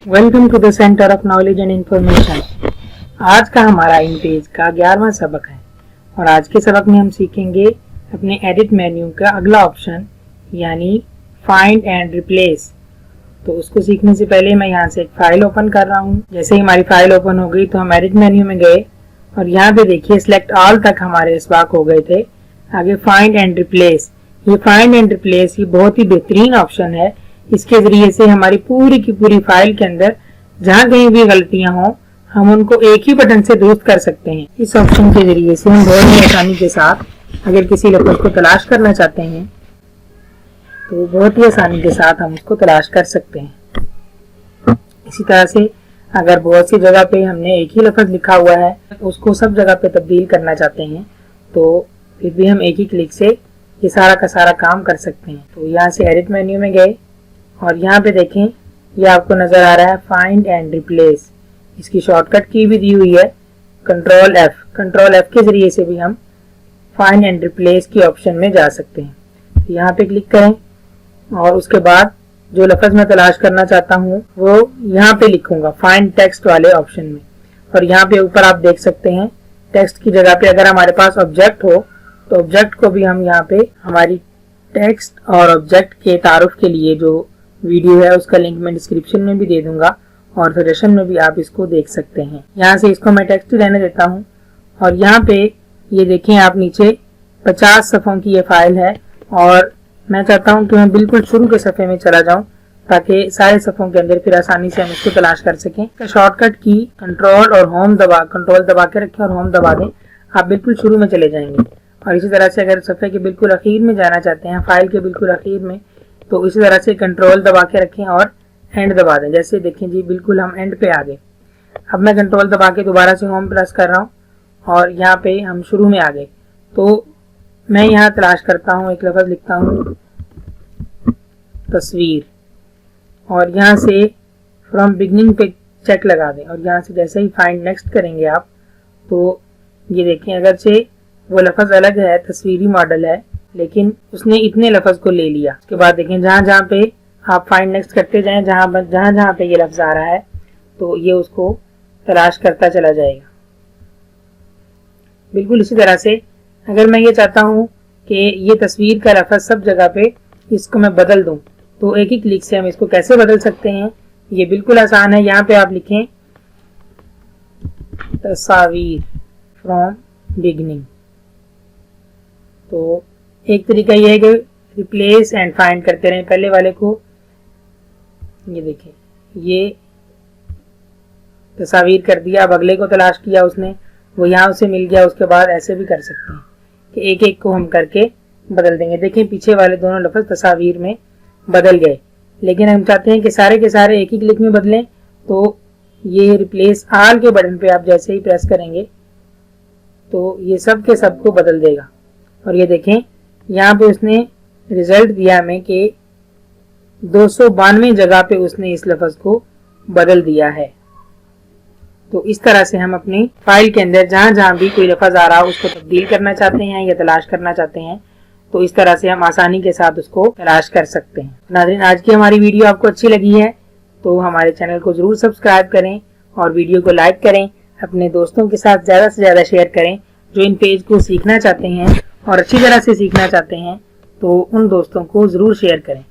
Welcome to the centre of knowledge and information. आज का हमारा इन पेज का 11वां सबक है और आज के सबक में हम सीखेंगे अपने एडिट मेन्यू का अगला ऑप्शन यानी फाइंड एंड रिप्लेस। तो उसको सीखने से पहले मैं यहाँ से एक फाइल ओपन कर रहा हूँ। जैसे ही हमारी फाइल ओपन हो गई तो हम एडिट मेन्यू में गए और यहाँ पे देखिए सिलेक्ट ऑल तक हमारे इस्बाक हो गए थे। आगे फाइंड एंड रिप्लेस, ये फाइंड एंड रिप्लेस ये बहुत ही बेहतरीन ऑप्शन है। इसके जरिए से हमारी पूरी की पूरी फाइल के अंदर जहाँ कहीं भी गलतियां हों हम उनको एक ही बटन से दुरुस्त कर सकते हैं। इस ऑप्शन के जरिए से हम बहुत ही आसानी के साथ अगर किसी लफ्ज़ को तलाश करना चाहते हैं तो बहुत ही आसानी के साथ हम उसको तलाश कर सकते हैं। इसी तरह से अगर बहुत सी जगह पे हमने एक ही लफ्ज़ लिखा हुआ है उसको सब जगह पे तब्दील करना चाहते हैं तो फिर भी हम एक ही क्लिक से ये सारा का सारा काम कर सकते हैं। तो यहाँ से एडिट मेन्यू में गए और यहाँ पे देखें ये आपको नजर आ रहा है फाइंड एंड रिप्लेस। इसकी शॉर्टकट की भी दी हुई है कंट्रोल एफ के जरिए से भी हम फाइंड एंड रिप्लेस की ऑप्शन में जा सकते हैं। तो यहाँ पे क्लिक करें और उसके बाद जो लफ्ज़ मैं तलाश करना चाहता हूँ वो यहाँ पे लिखूंगा फाइंड टेक्स्ट वाले ऑप्शन में। और यहाँ पे ऊपर आप देख सकते हैं टेक्स्ट की जगह पे अगर हमारे पास ऑब्जेक्ट हो तो ऑब्जेक्ट को भी हम यहाँ पे हमारी टेक्स्ट और ऑब्जेक्ट के तारुफ के लिए जो वीडियो है उसका लिंक मैं डिस्क्रिप्शन में भी दे दूंगा और सजेशन में भी आप इसको देख सकते हैं। यहाँ से इसको मैं टेक्स्ट रहने देता हूँ और यहाँ पे ये देखें आप नीचे 50 सफ़ों की ये फाइल है और मैं चाहता हूँ कि मैं बिल्कुल शुरू के सफ़े में चला जाऊँ ताकि सारे सफ़ों के अंदर फिर आसानी से हम इसको तलाश कर सकें। शॉर्टकट की कंट्रोल दबा के रखें और होम दबा दें, आप बिल्कुल शुरू में चले जाएंगे। और इसी तरह से अगर सफ़े के बिल्कुल अखीर में जाना चाहते हैं फाइल के बिल्कुल अखीर में तो इसी तरह से कंट्रोल दबा के रखें और एंड दबा दें। जैसे देखें जी बिल्कुल हम एंड पे आ गए। अब मैं कंट्रोल दबा के दोबारा से होम प्रेस कर रहा हूँ और यहाँ पे हम शुरू में आ गए। तो मैं यहाँ तलाश करता हूँ, एक लफ्ज़ लिखता हूँ तस्वीर और यहाँ से फ्रॉम बिगनिंग पे चेक लगा दें और यहाँ से जैसे ही फाइंड नेक्स्ट करेंगे आप तो ये देखें अगरचे वो लफ्ज़ अलग है, तस्वीरी मॉडल है, लेकिन उसने इतने लफ्ज़ को ले लिया। उसके बाद देखें जहाँ जहाँ पे आप फाइंड नेक्स्ट करते जाएं जहाँ पे ये लफ्ज़ आ रहा है तो ये उसको तलाश करता चला जाएगा। बिल्कुल इसी तरह से अगर मैं ये चाहता हूँ कि ये तस्वीर का लफ्ज़ सब जगह पे इसको मैं बदल दूँ तो एक ही क्लिक से हम इसको कैसे बदल सकते हैं, ये बिल्कुल आसान है। यहाँ पे आप लिखें तस्वीर फ्रॉम बिगनिंग। तो एक तरीका यह है कि रिप्लेस एंड फाइंड करते रहें पहले वाले को। ये देखें ये तस्वीर कर दिया, अब अगले को तलाश किया उसने, वो यहाँ उसे मिल गया। उसके बाद ऐसे भी कर सकते हैं कि एक एक को हम करके बदल देंगे। देखें पीछे वाले दोनों लफ्ज़ तस्वीर में बदल गए, लेकिन हम चाहते हैं कि सारे के सारे एक ही क्लिक में बदलें। तो ये रिप्लेस ऑल के बटन पे आप जैसे ही प्रेस करेंगे तो ये सब के सब को बदल देगा। और ये देखें यहाँ पे उसने रिजल्ट दिया हमें कि 292 जगह पे उसने इस लफ्ज़ को बदल दिया है। तो इस तरह से हम अपनी फाइल के अंदर जहाँ जहाँ भी कोई लफ्ज़ आ रहा हो उसको तब्दील करना चाहते हैं या तलाश करना चाहते हैं तो इस तरह से हम आसानी के साथ उसको तलाश कर सकते हैं। नाज़रीन आज की हमारी वीडियो आपको अच्छी लगी है तो हमारे चैनल को ज़रूर सब्सक्राइब करें और वीडियो को लाइक करें, अपने दोस्तों के साथ ज़्यादा से ज़्यादा शेयर करें जो इन पेज को सीखना चाहते हैं और अच्छी तरह से सीखना चाहते हैं तो उन दोस्तों को ज़रूर शेयर करें।